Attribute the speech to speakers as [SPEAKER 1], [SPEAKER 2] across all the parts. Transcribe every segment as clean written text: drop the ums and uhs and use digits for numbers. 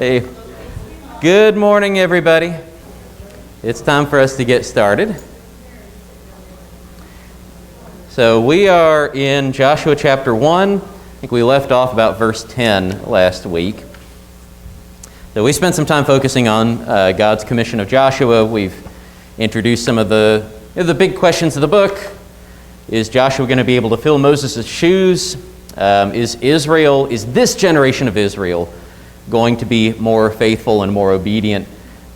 [SPEAKER 1] Hey, good morning, everybody. It's time for us to get started. So we are in Joshua chapter 1. I think we left off about verse 10 last week. So we spent some time focusing on God's commission of Joshua. We've introduced some of the big questions of the book. Is Joshua going to be able to fill Moses' shoes? Is this generation of Israel going to be more faithful and more obedient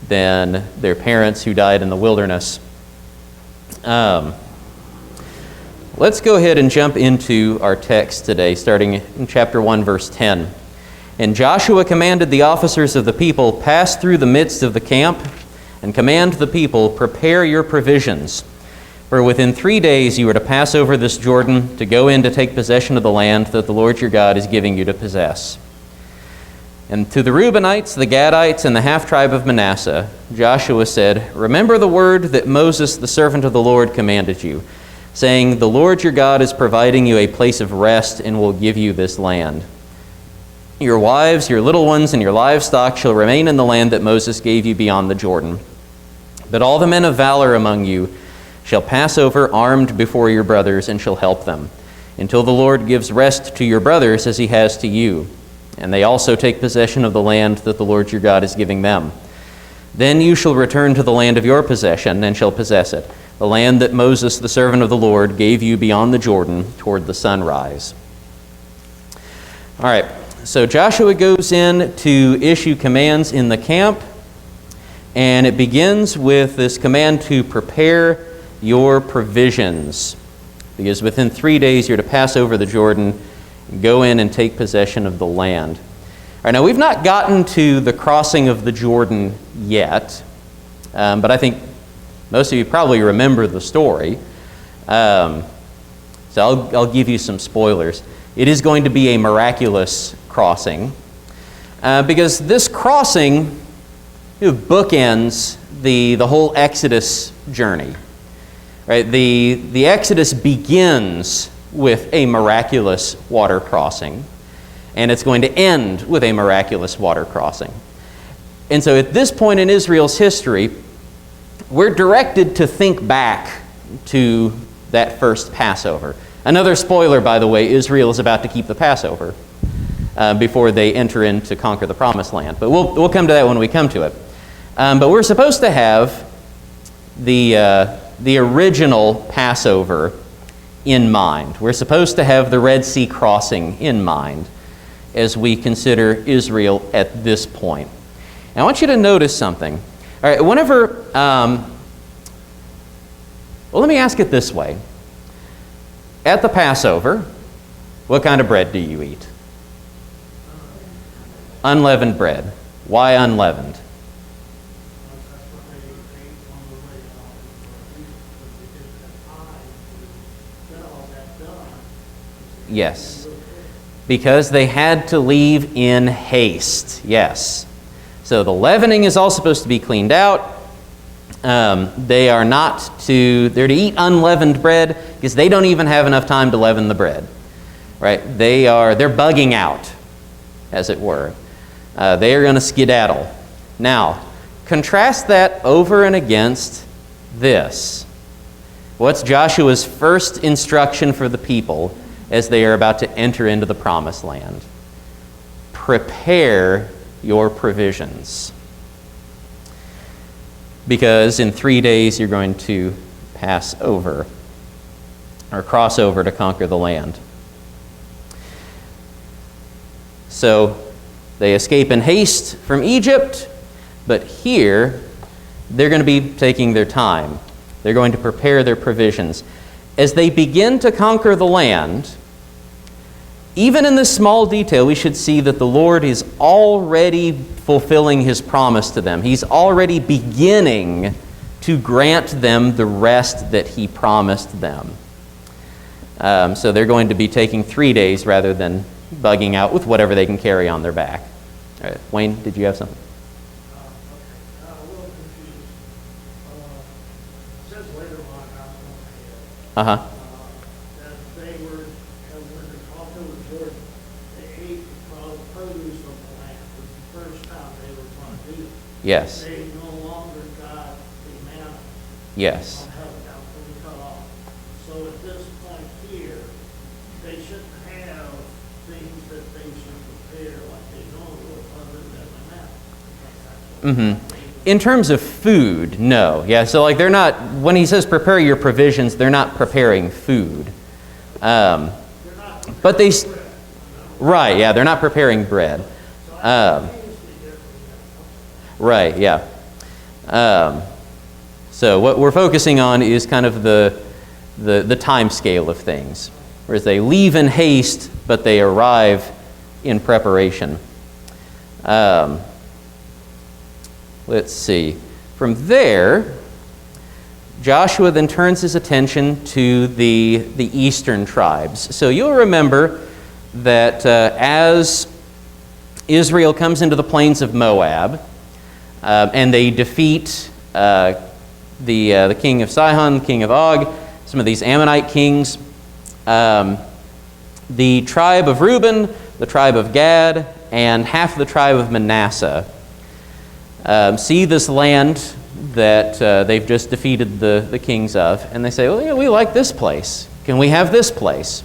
[SPEAKER 1] than their parents who died in the wilderness? Let's go ahead and jump into our text today, starting in chapter 1, verse 10. And Joshua commanded the officers of the people, pass through the midst of the camp, and command the people, prepare your provisions. For within 3 days you are to pass over this Jordan to go in to take possession of the land that the Lord your God is giving you to possess. And to the Reubenites, the Gadites, and the half-tribe of Manasseh, Joshua said, remember the word that Moses, the servant of the Lord, commanded you, saying, the Lord your God is providing you a place of rest and will give you this land. Your wives, your little ones, and your livestock shall remain in the land that Moses gave you beyond the Jordan. But all the men of valor among you shall pass over armed before your brothers and shall help them, until the Lord gives rest to your brothers as he has to you. And they also take possession of the land that the Lord your God is giving them. Then you shall return to the land of your possession and shall possess it, the land that Moses, the servant of the Lord, gave you beyond the Jordan toward the sunrise. All right, so Joshua goes in to issue commands in the camp, and it begins with this command to prepare your provisions, because within 3 days you're to pass over the Jordan, go in and take possession of the land. All right, now we've not gotten to the crossing of the Jordan yet, but I think most of you probably remember the story. So I'll give you some spoilers. It is going to be a miraculous crossing, because this crossing bookends the whole Exodus journey. Right? The Exodus begins with a miraculous water crossing, and it's going to end with a miraculous water crossing. And so at this point in Israel's history, we're directed to think back to that first Passover. Another spoiler, by the way, Israel is about to keep the Passover before they enter in to conquer the Promised Land. But we'll come to that when we come to it. But we're supposed to have the original Passover in mind. We're supposed to have the Red Sea crossing in mind as we consider Israel at this point. And I want you to notice something. All right, whenever, well, let me ask it this way. At the Passover, what kind of bread do you eat? Unleavened bread. Why unleavened? Yes, because they had to leave in haste. Yes. So the leavening is all supposed to be cleaned out. They're to eat unleavened bread because they don't even have enough time to leaven the bread. Right? They're bugging out, as it were. They are going to skedaddle. Now, contrast that over and against this. What's Joshua's first instruction for the people as they are about to enter into the Promised Land? Prepare your provisions. Because in 3 days you're going to pass over or cross over to conquer the land. So they escape in haste from Egypt, but here they're going to be taking their time. They're going to prepare their provisions. As they begin to conquer the land, even in this small detail, we should see that the Lord is already fulfilling his promise to them. He's already beginning to grant them the rest that he promised them. So they're going to be taking 3 days rather than bugging out with whatever they can carry on their back. All right, Wayne, did you have something?
[SPEAKER 2] Okay. A little confused. It says later on,
[SPEAKER 1] Uh-huh.
[SPEAKER 2] that they were when they crossed over the Jordan, they ate produce from the land. It was the first time
[SPEAKER 1] Yes.
[SPEAKER 2] They no longer got the manna
[SPEAKER 1] Yes.
[SPEAKER 2] from heaven that was going to be cut off. So at this point here, they shouldn't have things that they should prepare like they normally would other than the manna.
[SPEAKER 1] Mm-hmm. In terms of food, no. Yeah, so like they're not, when he says prepare your provisions, they're not preparing food. But they, right, yeah, they're not preparing bread. Right, yeah. So what we're focusing on is kind of the time scale of things. Whereas they leave in haste, but they arrive in preparation. Let's see. From there, Joshua then turns his attention to the eastern tribes. So you'll remember that as Israel comes into the plains of Moab, and they defeat the king of Sihon, the king of Og, some of these Ammonite kings, the tribe of Reuben, the tribe of Gad, and half of the tribe of Manasseh see this land that they've just defeated the kings of, and they say, well, yeah, we like this place. Can we have this place?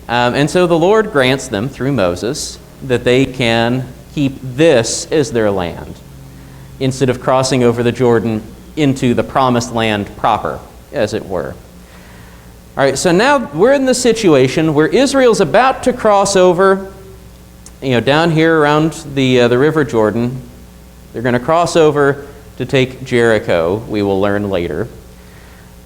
[SPEAKER 1] And so the Lord grants them, through Moses, that they can keep this as their land, instead of crossing over the Jordan into the promised land proper, as it were. All right, so now we're in the situation where Israel's about to cross over, down here around the River Jordan. They're going to cross over to take Jericho, we will learn later.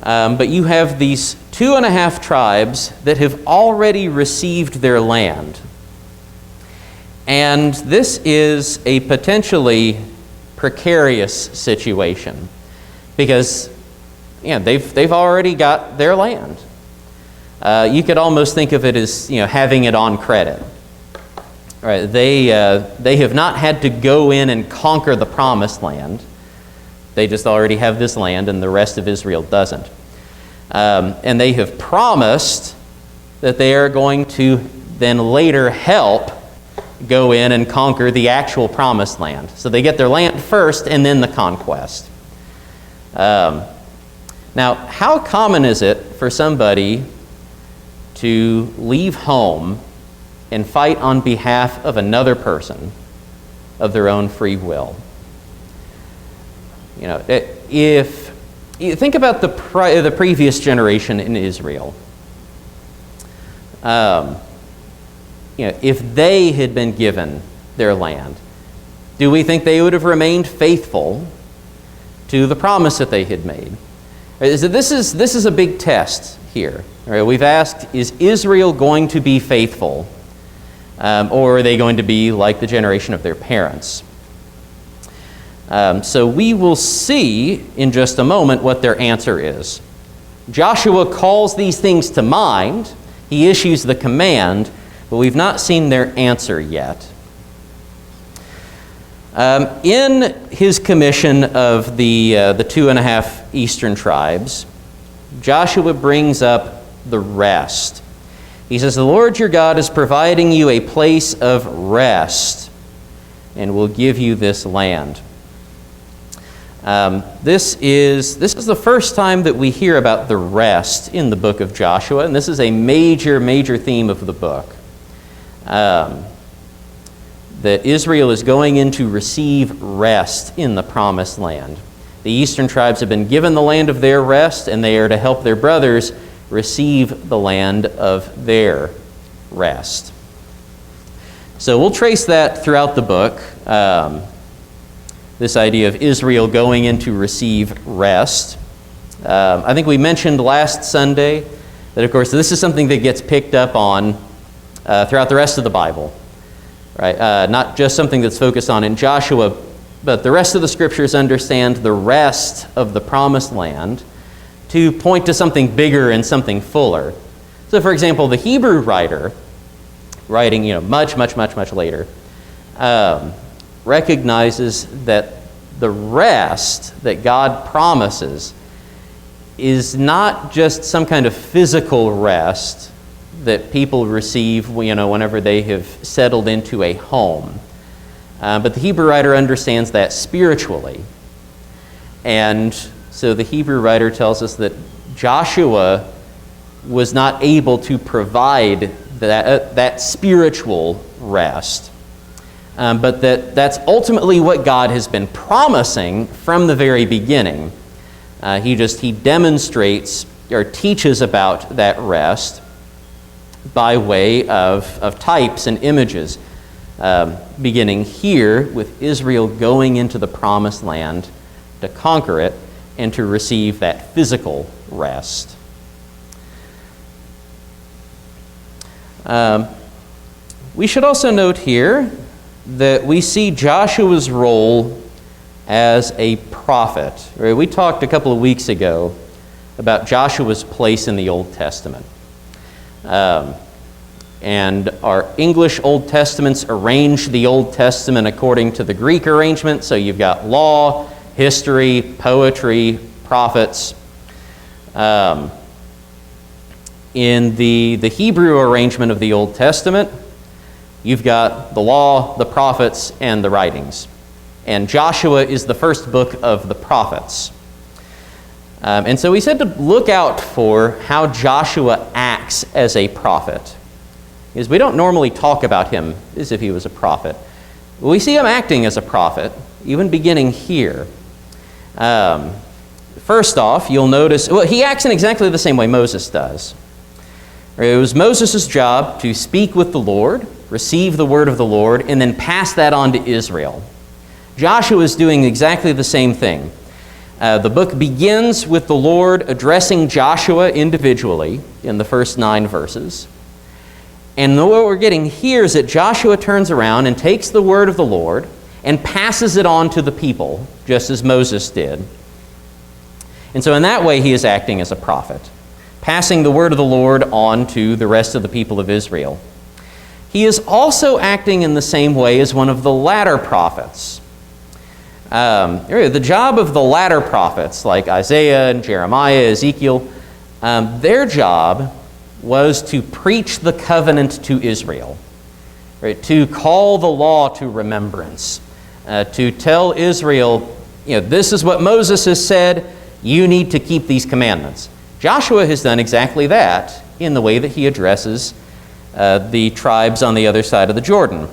[SPEAKER 1] But you have these 2.5 tribes that have already received their land. And this is a potentially precarious situation because they've already got their land. You could almost think of it as having it on credit. Right, they have not had to go in and conquer the promised land. They just already have this land, and the rest of Israel doesn't. And they have promised that they are going to then later help go in and conquer the actual promised land. So they get their land first, and then the conquest. Now, how common is it for somebody to leave home and fight on behalf of another person of their own free will? If you think about the previous generation in Israel, if they had been given their land, do we think they would have remained faithful to the promise that they had made? This is a big test here. Right, we've asked, is Israel going to be faithful? Or are they going to be like the generation of their parents? So we will see in just a moment what their answer is. Joshua calls these things to mind. He issues the command, but we've not seen their answer yet. In his commission of the 2.5 eastern tribes, Joshua brings up the rest. He says, the Lord your God is providing you a place of rest and will give you this land. This is the first time that we hear about the rest in the book of Joshua, and this is a major theme of the book. That Israel is going in to receive rest in the promised land. The eastern tribes have been given the land of their rest, and they are to help their brothers receive the land of their rest. So we'll trace that throughout the book, this idea of Israel going in to receive rest. I think we mentioned last Sunday that, of course, this is something that gets picked up on throughout the rest of the Bible. Right? Not just something that's focused on in Joshua, but the rest of the Scriptures understand the rest of the promised land to point to something bigger and something fuller. So, for example, the Hebrew writer, writing much later, recognizes that the rest that God promises is not just some kind of physical rest that people receive whenever they have settled into a home. But the Hebrew writer understands that spiritually. And so the Hebrew writer tells us that Joshua was not able to provide that spiritual rest. But that's ultimately what God has been promising from the very beginning. He demonstrates or teaches about that rest by way of types and images, beginning here with Israel going into the promised land to conquer it and to receive that physical rest. We should also note here that we see Joshua's role as a prophet. We talked a couple of weeks ago about Joshua's place in the Old Testament. And our English Old Testaments arrange the Old Testament according to the Greek arrangement. So you've got law, history, poetry, prophets. In the Hebrew arrangement of the Old Testament, you've got the law, the prophets, and the writings. And Joshua is the first book of the prophets. And so we said to look out for how Joshua acts as a prophet. Because we don't normally talk about him as if he was a prophet. We see him acting as a prophet, even beginning here. First off, you'll notice, he acts in exactly the same way Moses does. It was Moses' job to speak with the Lord, receive the word of the Lord, and then pass that on to Israel. Joshua is doing exactly the same thing. The book begins with the Lord addressing Joshua individually in the first 9 verses. And what we're getting here is that Joshua turns around and takes the word of the Lord and passes it on to the people, just as Moses did. And so in that way, he is acting as a prophet, passing the word of the Lord on to the rest of the people of Israel. He is also acting in the same way as one of the latter prophets. The job of the latter prophets, like Isaiah and Jeremiah, Ezekiel, their job was to preach the covenant to Israel, right? To call the law to remembrance, to tell Israel, this is what Moses has said, you need to keep these commandments. Joshua has done exactly that in the way that he addresses the tribes on the other side of the Jordan.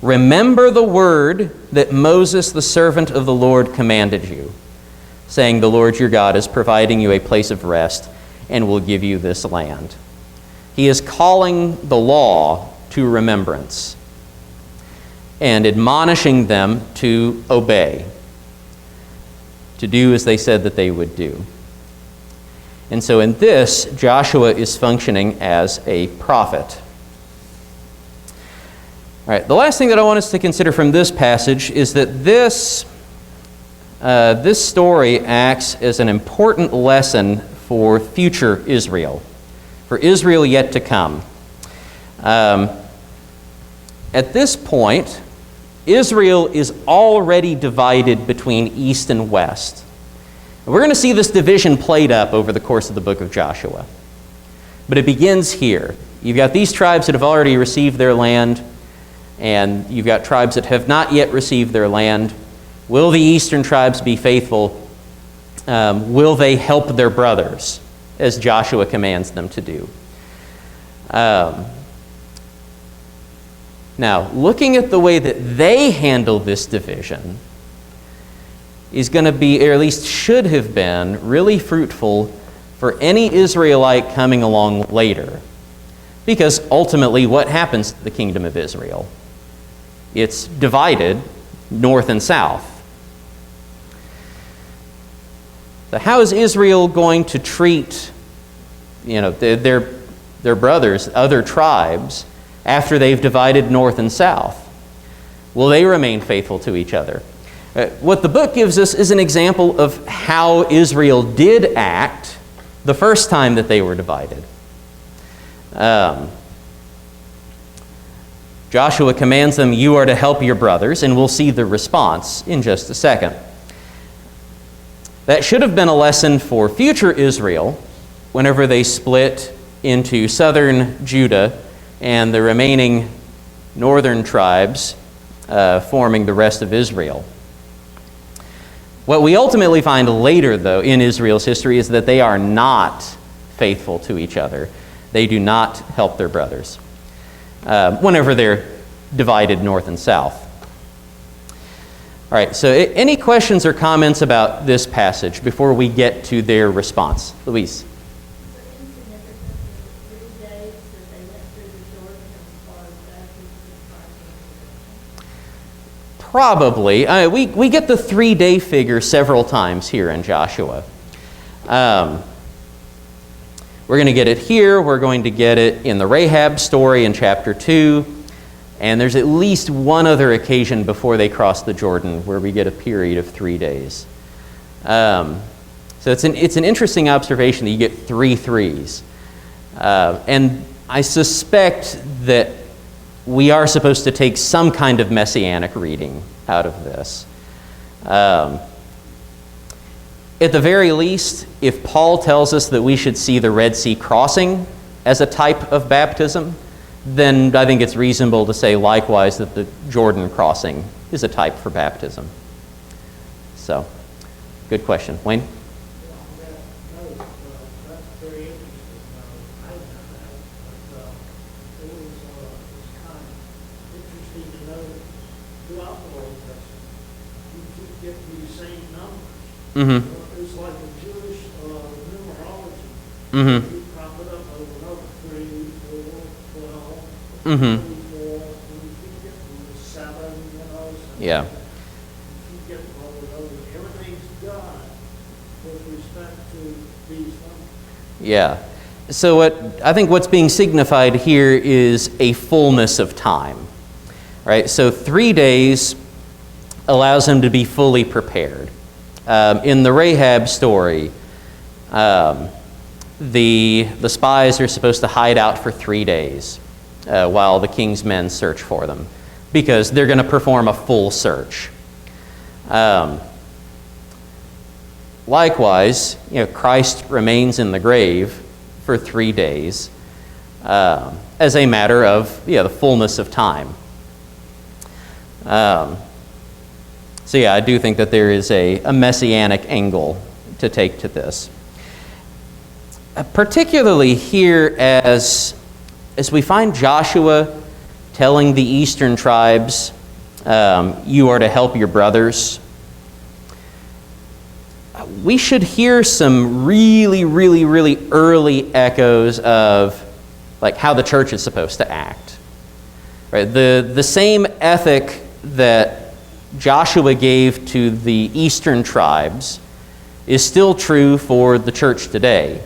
[SPEAKER 1] Remember the word that Moses, the servant of the Lord, commanded you, saying, the Lord your God is providing you a place of rest and will give you this land. He is calling the law to remembrance and admonishing them to obey, to do as they said that they would do. And so in this, Joshua is functioning as a prophet. All right, the last thing that I want us to consider from this passage is that this story acts as an important lesson for future Israel, for Israel yet to come. At this point, Israel is already divided between east and west. We're going to see this division played up over the course of the book of Joshua. But it begins here. You've got these tribes that have already received their land, and you've got tribes that have not yet received their land. Will the eastern tribes be faithful? Will they help their brothers, as Joshua commands them to do? Now, looking at the way that they handle this division is going to be, or at least should have been, really fruitful for any Israelite coming along later. Because ultimately, what happens to the kingdom of Israel? It's divided north and south. So how is Israel going to treat, their brothers, other tribes, after they've divided north and south? Will they remain faithful to each other? What the book gives us is an example of how Israel did act the first time that they were divided. Joshua commands them, you are to help your brothers, and we'll see the response in just a second. That should have been a lesson for future Israel whenever they split into southern Judah and the remaining northern tribes forming the rest of Israel. What we ultimately find later, though, in Israel's history is that they are not faithful to each other. They do not help their brothers whenever they're divided north and south. All right, so any questions or comments about this passage before we get to their response? Louise? Probably. We get the 3-day figure several times here in Joshua. We're going to get it here. We're going to get it in the Rahab story in chapter 2. And there's at least one other occasion before they cross the Jordan where we get a period of 3 days. So it's an interesting observation that you get 3 threes. And I suspect that we are supposed to take some kind of messianic reading out of this. At the very least, if Paul tells us that we should see the Red Sea crossing as a type of baptism, then I think it's reasonable to say likewise that the Jordan crossing is a type for baptism. So, good question. Wayne? Mm-hmm.
[SPEAKER 2] It's like a Jewish numerology.
[SPEAKER 1] Mm-hmm.
[SPEAKER 2] You prop it up over and over, 3, 4, 12,
[SPEAKER 1] Mm-hmm.
[SPEAKER 2] 24, and you keep getting the 7, so
[SPEAKER 1] Yeah.
[SPEAKER 2] you keep getting over and over. Everything's done with respect to these numbers.
[SPEAKER 1] Yeah. So I think what's being signified here is a fullness of time. Right? So 3 days allows them to be fully prepared. In the Rahab story, the spies are supposed to hide out for 3 days while the king's men search for them, because they're going to perform a full search. Likewise, Christ remains in the grave for 3 days as a matter of the fullness of time. So yeah, I do think that there is a messianic angle to take to this. Particularly here as we find Joshua telling the eastern tribes, you are to help your brothers, we should hear some really, really, really early echoes of like how the church is supposed to act. Right? The same ethic that Joshua gave to the eastern tribes is still true for the church today.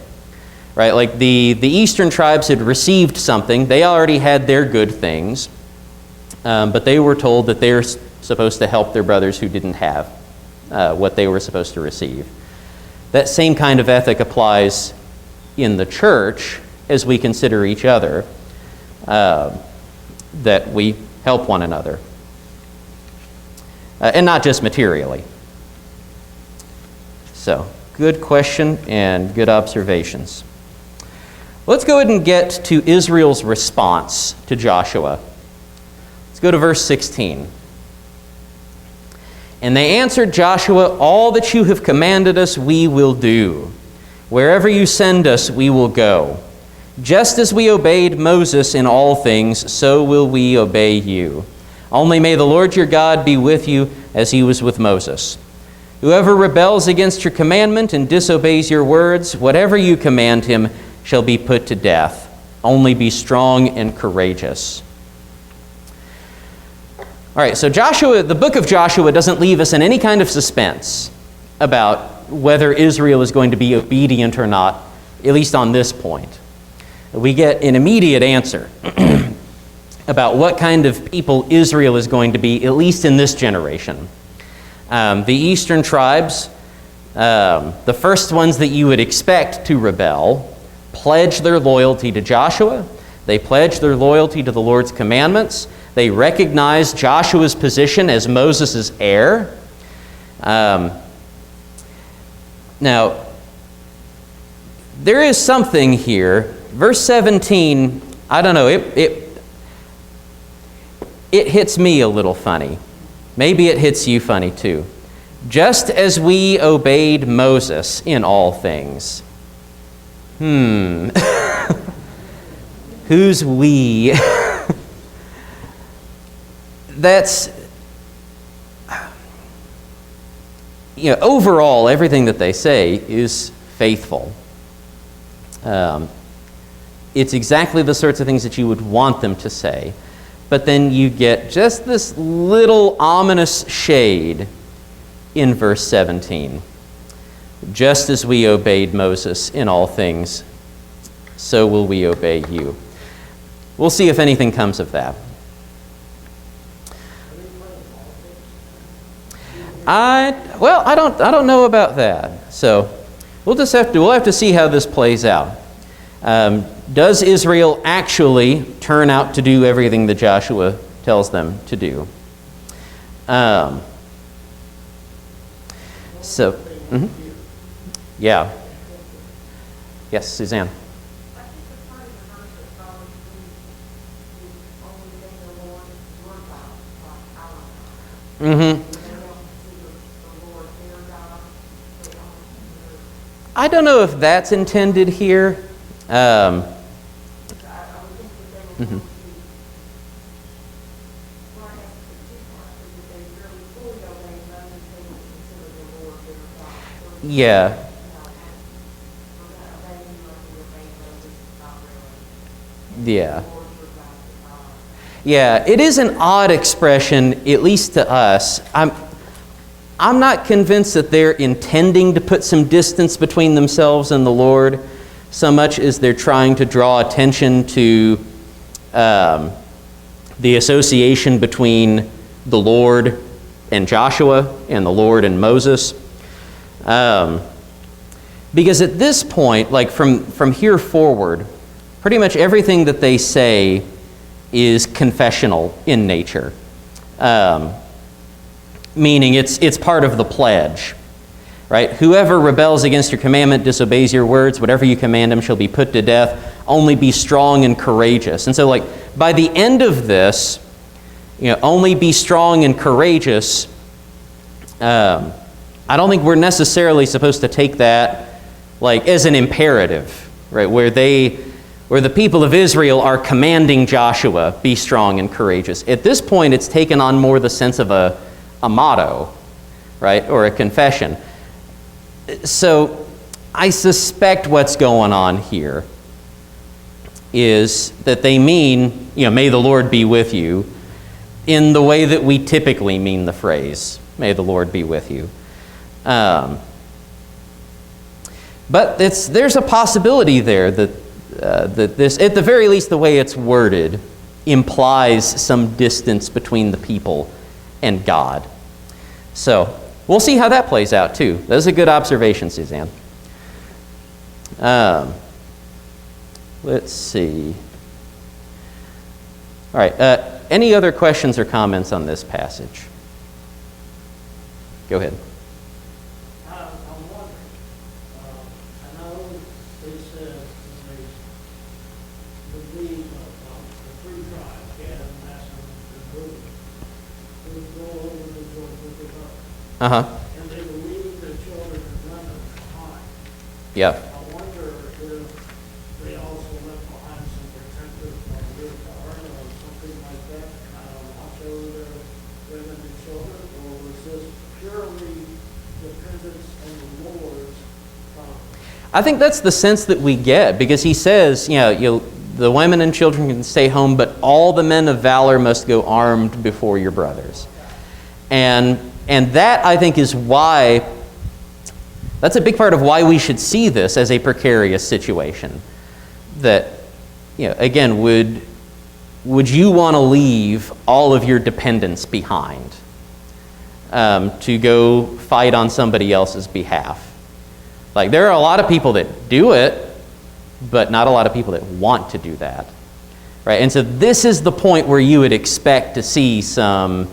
[SPEAKER 1] Right? Like the eastern tribes had received something. They already had their good things, but they were told that they're supposed to help their brothers who didn't have what they were supposed to receive. That same kind of ethic applies in the church as we consider each other, that we help one another. And not just materially. So, good question and good observations. Let's go ahead and get to Israel's response to Joshua. Let's go to verse 16. And they answered Joshua, all that you have commanded us we will do. Wherever you send us we will go. Just as we obeyed Moses in all things, so will we obey you. Only may the Lord your God be with you as he was with Moses. Whoever rebels against your commandment and disobeys your words, whatever you command him shall be put to death. Only be strong and courageous. All right, so the book of Joshua doesn't leave us in any kind of suspense about whether Israel is going to be obedient or not, at least on this point. We get an immediate answer about what kind of people Israel is going to be, at least in this generation. The eastern tribes, the first ones that you would expect to rebel, pledge their loyalty to Joshua. They pledge their loyalty to the Lord's commandments. They recognize Joshua's position as Moses' heir. Now, there is something here. Verse 17, I don't know, it it hits me a little funny. Maybe it hits you funny too. Just as we obeyed Moses in all things. Who's we? That's, overall, everything that they say is faithful. It's exactly the sorts of things that you would want them to say. But then you get just this little ominous shade in verse 17. Just as we obeyed Moses in all things, so will we obey you. We'll see if anything comes of that. I don't know about that. So we'll have to see how this plays out. Does Israel actually turn out to do everything that Joshua tells them to do? Yeah. Yes, Suzanne. I don't know if that's intended here. Yeah. Yeah. Yeah, it is an odd expression, at least to us. I'm not convinced that they're intending to put some distance between themselves and the Lord, so much as they're trying to draw attention to the association between the Lord and Joshua and the Lord and Moses. Because at this point, like from here forward, pretty much everything that they say is confessional in nature. Meaning it's part of the pledge, right? Whoever rebels against your commandment, disobeys your words, whatever you command him shall be put to death. Only be strong and courageous. And so, like, by the end of this, only be strong and courageous. I don't think we're necessarily supposed to take that like as an imperative, right? Where the people of Israel are commanding Joshua, be strong and courageous. At this point, it's taken on more the sense of a motto, right? Or a confession. So I suspect what's going on here is that they mean, may the Lord be with you, in the way that we typically mean the phrase, may the Lord be with you. But there's a possibility there that this, at the very least the way it's worded, implies some distance between the people and God. So we'll see how that plays out too. That's a good observation, Suzanne. Let's see. All right. Any other questions or comments on this passage? Go ahead.
[SPEAKER 2] I'm wondering, I know they said the three tribes, Gad, Manasseh, and Reuben, would go over the Jordan with the Lord. And they would leave their children and women behind.
[SPEAKER 1] Yeah.
[SPEAKER 2] I wonder if they also left behind some protectors like Ruth or something like that, kind of watch over their women and children, or was this purely dependence on the Lord's promise?
[SPEAKER 1] I think that's the sense that we get, because he says, the women and children can stay home, but all the men of valor must go armed before your brothers. And that, I think, is why, that's a big part of why we should see this as a precarious situation. That, again, would you want to leave all of your dependents behind to go fight on somebody else's behalf? Like, there are a lot of people that do it, but not a lot of people that want to do that, right? And so this is the point where you would expect to see some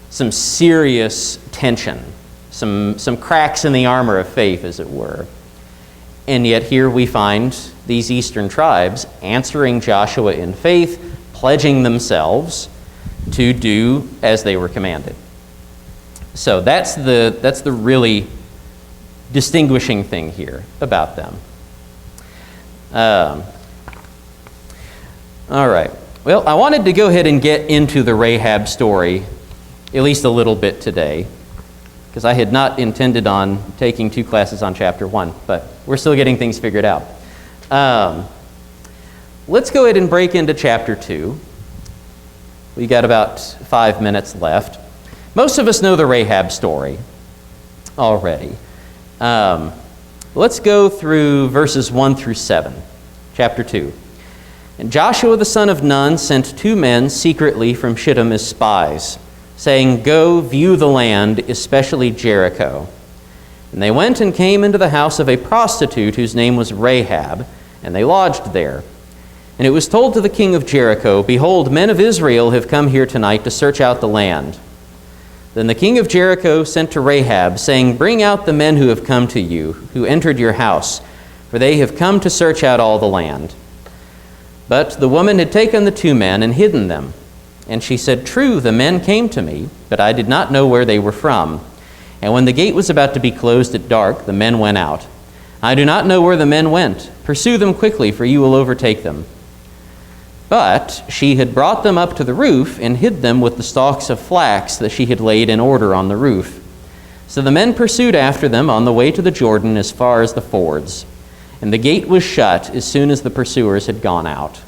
[SPEAKER 1] serious tension, some cracks in the armor of faith, as it were. And yet here we find these eastern tribes answering Joshua in faith, pledging themselves to do as they were commanded. So that's the really distinguishing thing here about them. All right. Well, I wanted to go ahead and get into the Rahab story at least a little bit today, because I had not intended on taking 2 classes on chapter 1, but we're still getting things figured out. Let's go ahead and break into chapter 2. We got about 5 minutes left. Most of us know the Rahab story already. Let's go through verses 1 through 7, chapter 2. And Joshua the son of Nun sent 2 men secretly from Shittim as spies, saying, "Go view the land, especially Jericho." And they went and came into the house of a prostitute whose name was Rahab, and they lodged there. And it was told to the king of Jericho, "Behold, men of Israel have come here tonight to search out the land." Then the king of Jericho sent to Rahab, saying, "Bring out the men who have come to you, who entered your house, for they have come to search out all the land." But the woman had taken the 2 men and hidden them. And she said, "True, the men came to me, but I did not know where they were from. And when the gate was about to be closed at dark, the men went out. I do not know where the men went. Pursue them quickly, for you will overtake them." But she had brought them up to the roof and hid them with the stalks of flax that she had laid in order on the roof. So the men pursued after them on the way to the Jordan as far as the fords. And the gate was shut as soon as the pursuers had gone out.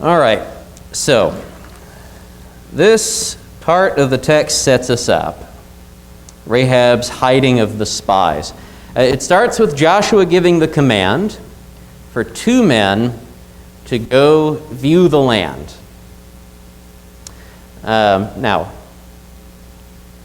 [SPEAKER 1] All right, so this part of the text sets us up. Rahab's hiding of the spies. It starts with Joshua giving the command for 2 men to go view the land. Now,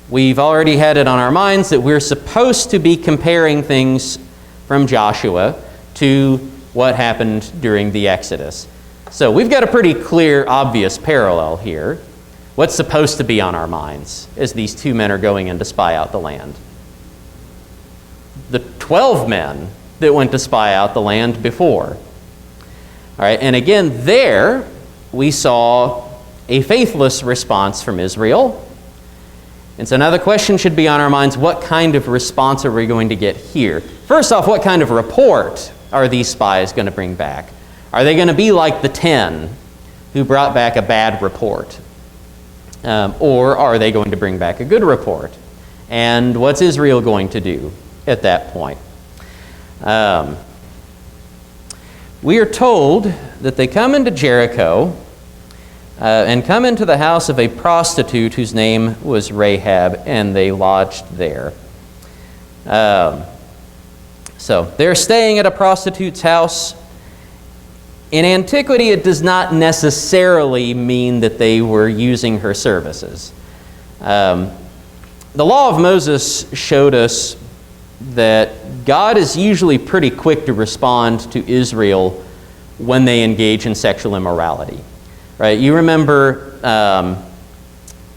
[SPEAKER 1] we've already had it on our minds that we're supposed to be comparing things from Joshua to what happened during the Exodus. So we've got a pretty clear, obvious parallel here. What's supposed to be on our minds as these 2 men are going in to spy out the land? The 12 men that went to spy out the land before. All right, and again, there we saw a faithless response from Israel. And so now the question should be on our minds, what kind of response are we going to get here? First off, what kind of report are these spies going to bring back? Are they going to be like the 10 who brought back a bad report? Or are they going to bring back a good report? And what's Israel going to do at that point? We are told that they come into Jericho and come into the house of a prostitute whose name was Rahab, and they lodged there. So they're staying at a prostitute's house. In antiquity, it does not necessarily mean that they were using her services. The law of Moses showed us that God is usually pretty quick to respond to Israel when they engage in sexual immorality. Right? You remember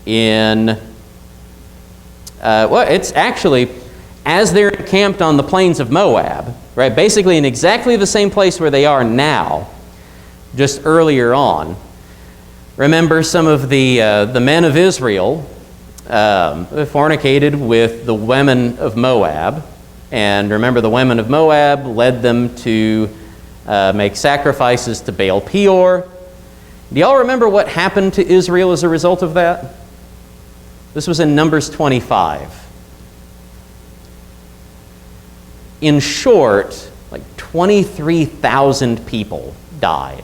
[SPEAKER 1] it's actually as they're encamped on the plains of Moab, right? Basically in exactly the same place where they are now, just earlier on. Remember some of the men of Israel fornicated with the women of Moab. And remember, the women of Moab led them to make sacrifices to Baal Peor. Do y'all remember what happened to Israel as a result of that? This was in Numbers 25. In short, like 23,000 people died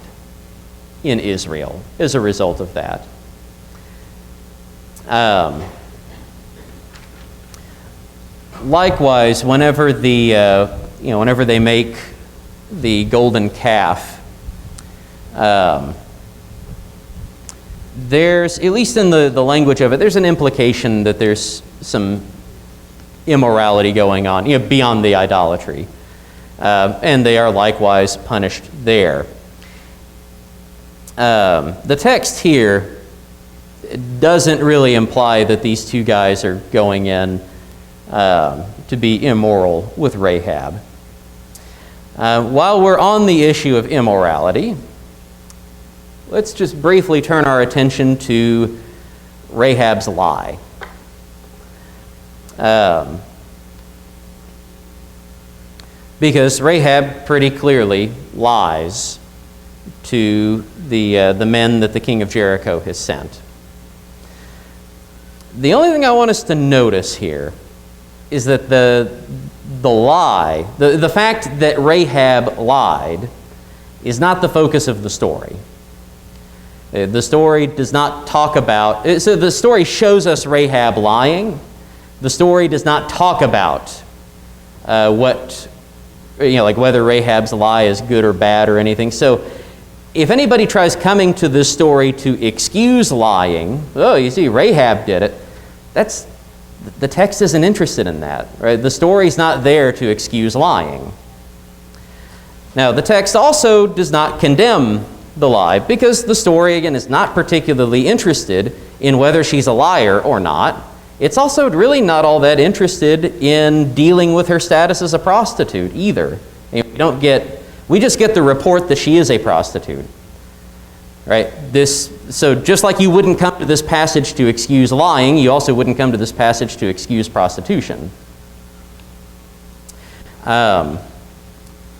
[SPEAKER 1] in Israel as a result of that. Likewise, whenever they make the golden calf, there's, at least in the language of it, there's an implication that there's some immorality going on, beyond the idolatry. And they are likewise punished there. The text here doesn't really imply that these 2 guys are going in to be immoral with Rahab. While we're on the issue of immorality, let's just briefly turn our attention to Rahab's lie. Because Rahab pretty clearly lies to the men that the king of Jericho has sent. The only thing I want us to notice here is that the lie, the fact that Rahab lied, is not the focus of the story. The story does not talk about, so the story shows us Rahab lying. The story does not talk about like whether Rahab's lie is good or bad or anything. So if anybody tries coming to this story to excuse lying, oh, you see, Rahab did it, the text isn't interested in that, right? The story's not there to excuse lying. Now, the text also does not condemn the lie, because the story, again, is not particularly interested in whether she's a liar or not. It's also really not all that interested in dealing with her status as a prostitute either. We just get the report that she is a prostitute. Right? So just like you wouldn't come to this passage to excuse lying, you also wouldn't come to this passage to excuse prostitution. The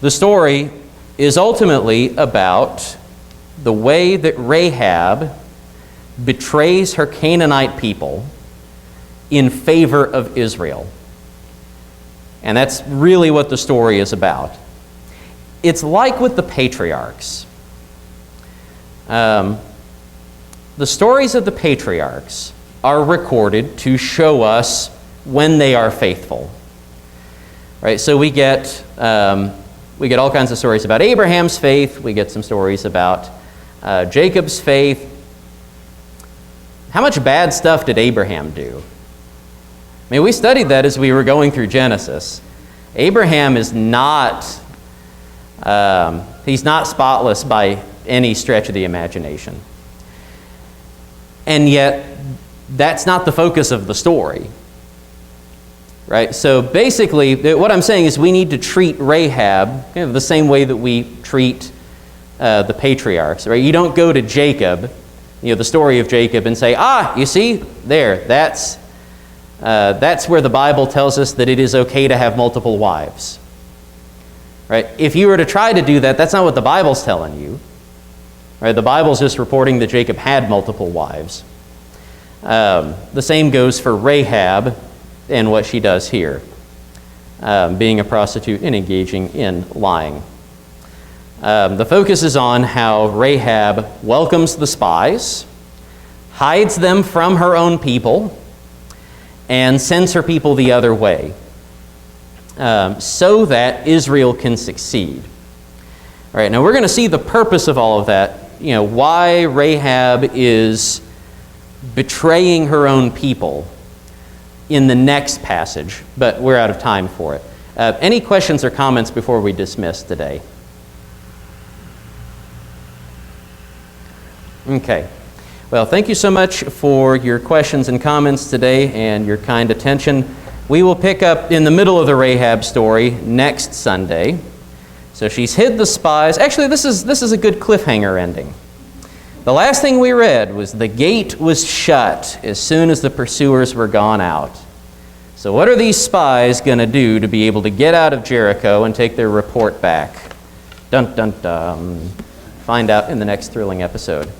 [SPEAKER 1] story is ultimately about the way that Rahab betrays her Canaanite people in favor of Israel. And that's really what the story is about. It's like with the patriarchs. The stories of the patriarchs are recorded to show us when they are faithful. Right? So we get all kinds of stories about Abraham's faith. We get some stories about Jacob's faith. How much bad stuff did Abraham do? I mean, we studied that as we were going through Genesis. Abraham is not, he's not spotless by any stretch of the imagination. And yet, that's not the focus of the story. Right? So basically, what I'm saying is we need to treat Rahab the same way that we treat the patriarchs. Right? You don't go to Jacob, the story of Jacob, and say, you see, that's where the Bible tells us that it is okay to have multiple wives. Right? If you were to try to do that, that's not what the Bible's telling you. Right? The Bible's just reporting that Jacob had multiple wives. The same goes for Rahab and what she does here, being a prostitute and engaging in lying. The focus is on how Rahab welcomes the spies, hides them from her own people, and sends her people the other way, so that Israel can succeed. All right, now we're going to see the purpose of all of that, why Rahab is betraying her own people in the next passage, but we're out of time for it. Any questions or comments before we dismiss today? Okay. Well, thank you so much for your questions and comments today and your kind attention. We will pick up in the middle of the Rahab story next Sunday. So she's hid the spies. Actually, this is a good cliffhanger ending. The last thing we read was the gate was shut as soon as the pursuers were gone out. So what are these spies going to do to be able to get out of Jericho and take their report back? Dun, dun, dun. Find out in the next thrilling episode.